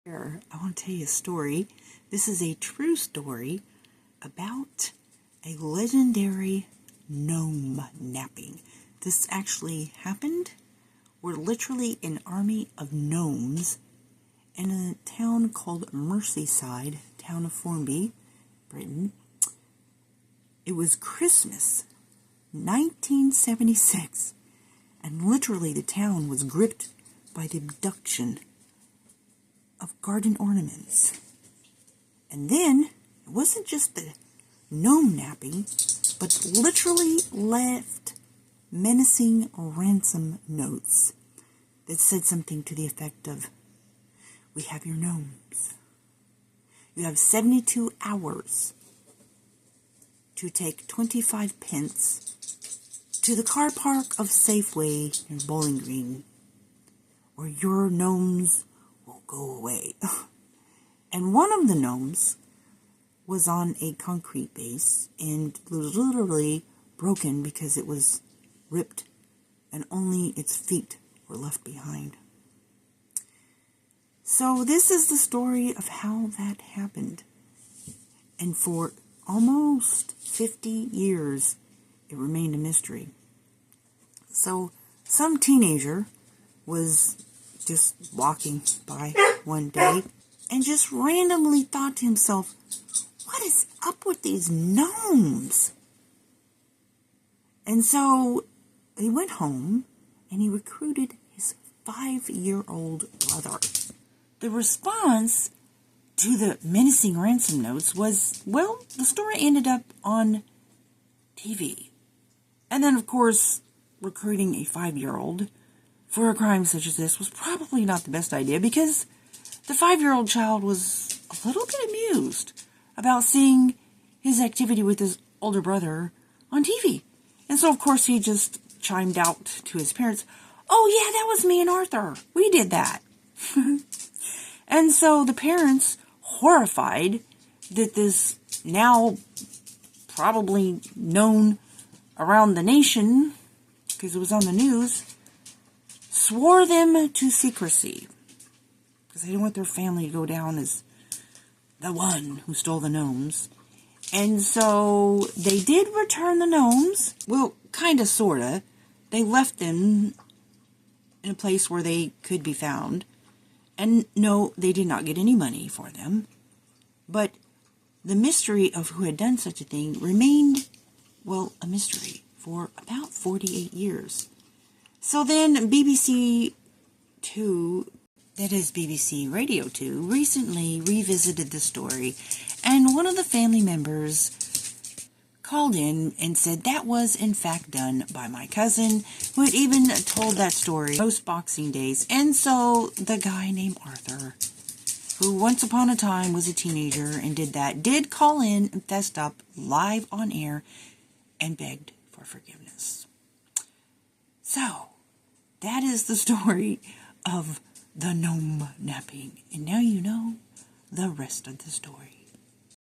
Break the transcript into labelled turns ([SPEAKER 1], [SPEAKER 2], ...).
[SPEAKER 1] Here, I want to tell you a story. This is a true story about a legendary gnome napping. This actually happened. We're literally an army of gnomes in a town called Merseyside, town of Formby, Britain. It was Christmas, 1976, and literally the town was gripped by the abduction of garden ornaments. And then, it wasn't just the gnome napping, but literally left menacing ransom notes that said something to the effect of, "We have your gnomes. You have 72 hours to take 25 pence to the car park of Safeway near Bowling Green, or your gnomes will go away." And one of the gnomes was on a concrete base and was literally broken because it was ripped and only its feet were left behind. So this is the story of how that happened. And for almost 50 years, it remained a mystery. So some teenager was just walking by one day and just randomly thought to himself, what is up with these gnomes? And so he went home and he recruited his 5-year-old brother. The response to the menacing ransom notes was, well, the story ended up on TV. And then, of course, recruiting a 5-year-old for a crime such as this was probably not the best idea, because the 5-year-old child was a little bit amused about seeing his activity with his older brother on TV. And so, of course, he just chimed out to his parents, "Oh, yeah, that was me and Arthur. We did that." And so the parents, horrified that this now probably known around the nation, because it was on the news, swore them to secrecy, because they didn't want their family to go down as the one who stole the gnomes. And so they did return the gnomes. Well, kind of, sort of. They left them in a place where they could be found. And no, they did not get any money for them. But the mystery of who had done such a thing remained, well, a mystery for about 48 years. So then BBC 2, that is BBC Radio 2, recently revisited the story, and one of the family members called in and said that was in fact done by my cousin, who had even told that story post Boxing Days. And so the guy named Arthur, who once upon a time was a teenager and did call in and fessed up live on air and begged for forgiveness. So that is the story of the gnome napping. And now you know the rest of the story.